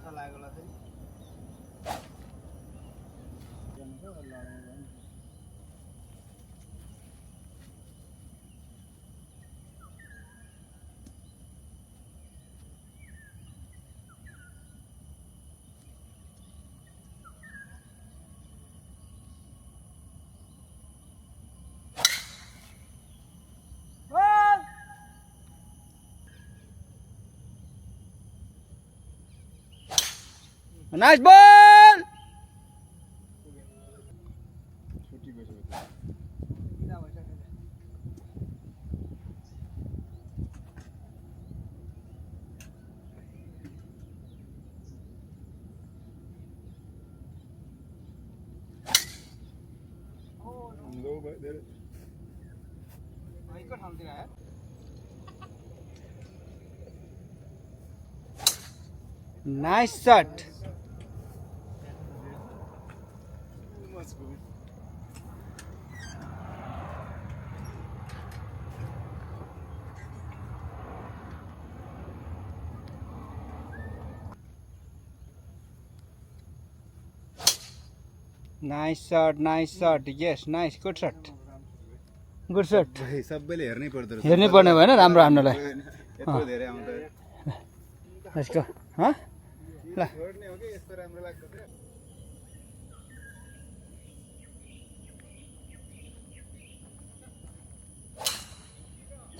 माछा लागेको होला चाहिँ nice ball nice shot nice shot yes nice good shot सबैले हेर्नै पर्दो रहेछ हेर्नै पर्ने भएन राम्रो हान्नलाई यत्रो धेरै आउँदा let's go ल छोड्ने हो कि यस्तो राम्रो लाग्छ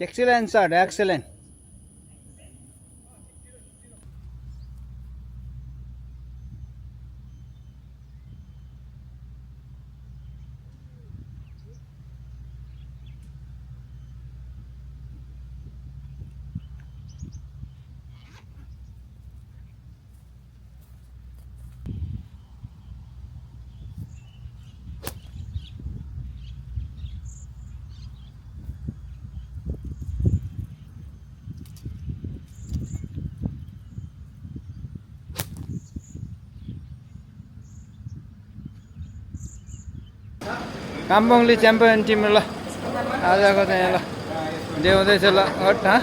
excellent shot excellent काम्पोङले च्याम्पियन टिम ल आजको चाहिँ ल देउँदैछ ल हट ल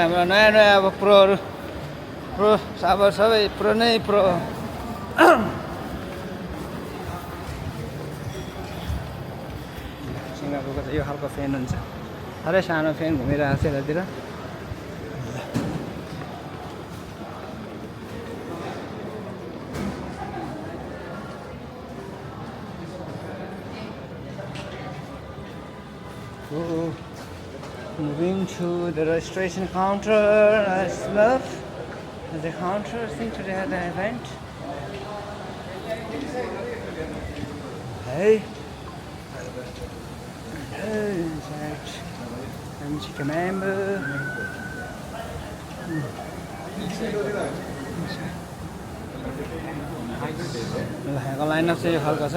हाम्रो नयाँ नयाँ अब प्रोहरू प्रो अब सबै प्रो नै प्रो सिङ्गापुरको चाहिँ यो खालको फ्यान हुन्छ साह्रै सानो फ्यान घुमिरहेको छ यतातिर Moving to the registration counter as love. The counter thing to the event. Hey. Inside. I'm chicken member. यहाँको लाइनअप चाहिँ यो खालको छ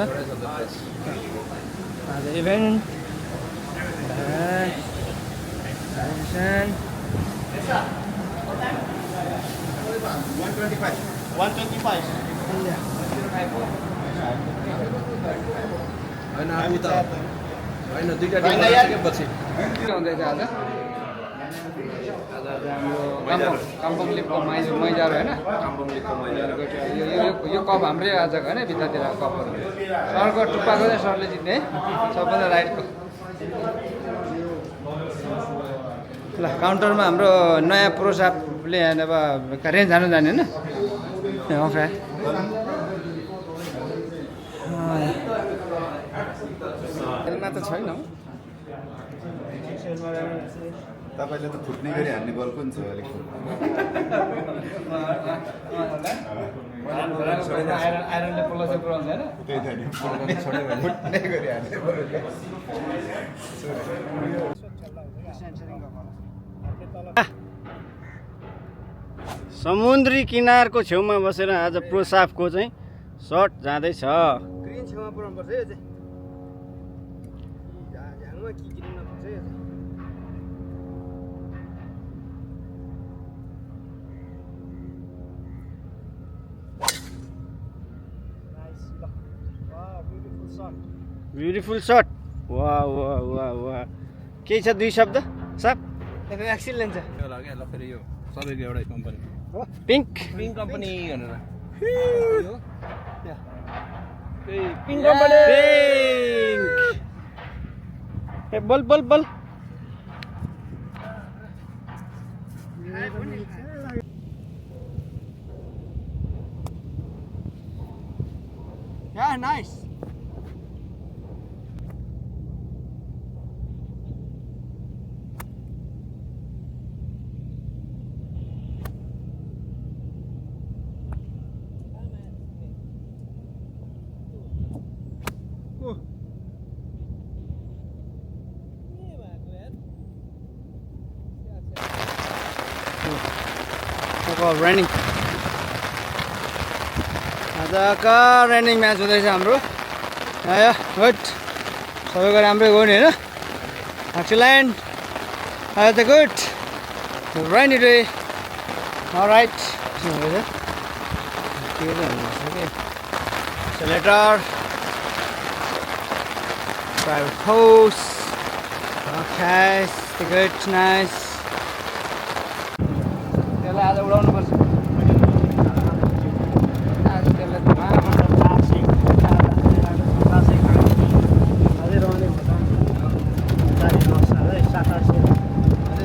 आज इभेन्ट Attention. 125 होइन आफू त होइन दुईटा टिम पछि के हुँदैछ आज हाम्रो काम्पोङ लिगको मैजार होइन यो कप हाम्रै आजको होइन भित्रतिर कपहरू सरको टुप्पाको चाहिँ सरले जित्ने है सबभन्दा राइटको ल काउन्टरमा हाम्रो नयाँ प्रोसापले अब रेन्ज हान्नु जाने होइन ओके खेलमा त छैन तपाईले त फुट्ने गरी हान्ने बल पनि छ अलिक आइरनले पोलो चाहिँ पुऱ्याउँछ होइन त्यही त नि फुट्ने गरी हान्ने बल समुद्री किनारको छेउमा बसेर आज प्रोसाफको चाहिँ सर्ट जाँदैछ। ग्रिन छेउमा पुऱ्याउनु पर्छ है ठाउँमा के किन्नु नपर्छ है ब्युटिफुल सट वा वा वा वा केही छ दुई शब्द साप तपाईँ एक्सिल लिन्छ ल क्या ल फेरि यो सबैको एउटै कम्पनी पिङ्क पिङ कम्पनी भनेर पिङ्क कम्पनी ए बल बल बल Yeah, nice. रनिङ आजका रनिङ म्याच हुँदैछ हाम्रो आयो गुड सबैको राम्रै गयो नि होइन एक्सिलेन्ट आयो त गुड राइनी डे राइट हुँदैछ के Seletar private house good nice त्यसलाई आज उडाउनुपर्छ आज त्यसलाई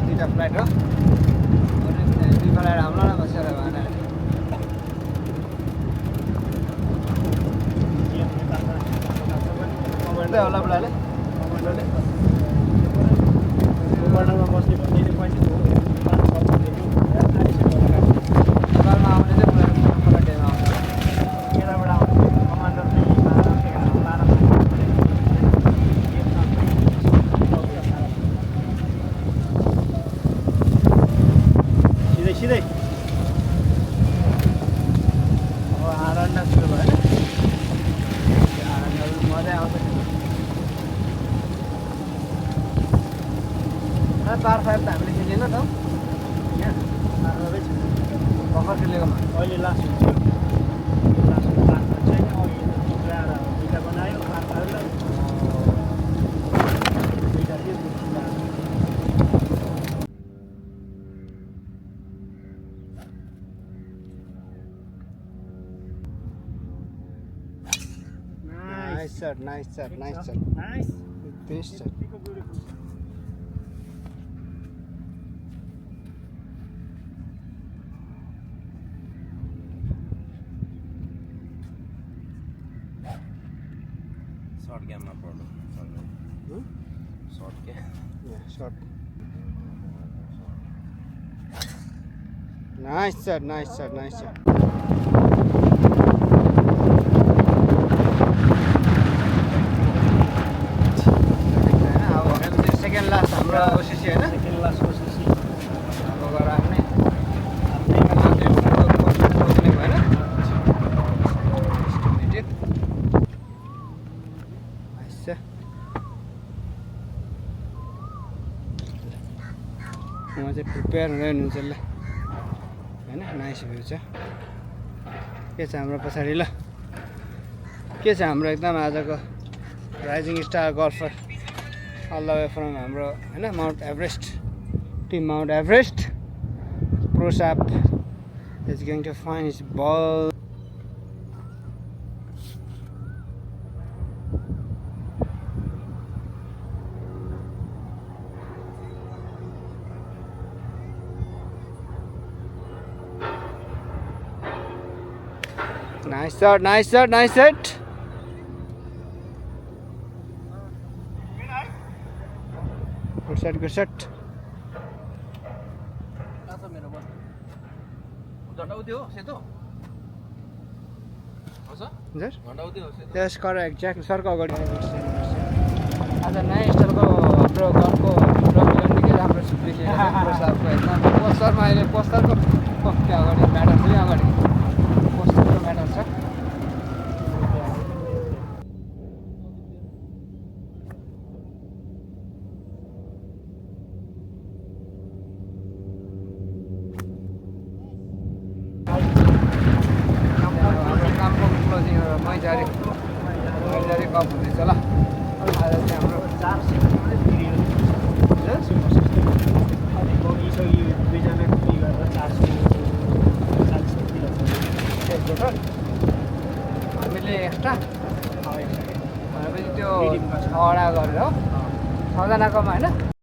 दुईवटा फ्लाइट हो दुई फ्लाइट हाम्रो न बसेर भएन कमान्डै होला बुढाले कमान्डरमा बस्ने भन्ने नेपालमा आउने चाहिँ पुरा डेमा आउँछ यताबाट आउने कमान्डर चाहिँ सिधै सिधै अब आरण्ड सुरु भयो होइन मजा आउँछ पार 5 त हामीले खेलेन त यहाँ भर्खर खेलेकोमा अहिले लास्ट छैन दुईवटा बनायो पारलाई दुईवटा थियो Nice shot, nice shot, nice shot. Nice. Best shot. Short गेममा पर्नु सर्ट क्या Yeah, shot. Nice shot, nice shot, nice shot. Second last हाम्रो ओसिसी होइन सेकेन्ड लास्ट ओसिसी अब गएर आफ्नै भएन उहाँ चाहिँ प्रिपेयर हुँदै हुनुहुन्छ ल होइन नाइस भ्यू छ के छ हाम्रो पछाडि ल के छ हाम्रो एकदम आजको rising star golfer all the way from हाम्रो हैन Mount Everest team Mount Everest Prosap is going to find his ball. Nice shot, nice shot, nice shot. Good shot, good shot. Yes, correct, exactly. Circle अगाडि आज नयाँ स्टाइलको हाम्रो घरको रविजन निकै राम्रो देखिएको प्रसादको एकदम पोस्टरमा अहिले पोस्टरको क्या अगाडि म्याटर छ अगाडि पोस्टरको म्याटर छ मैजारी कप हुँदैछ ल आज चाहिँ हाम्रो हामीले एक्स्ट्रा भनेपछि त्यो 6 वटा गरेर हो 6 जनाकोमा होइन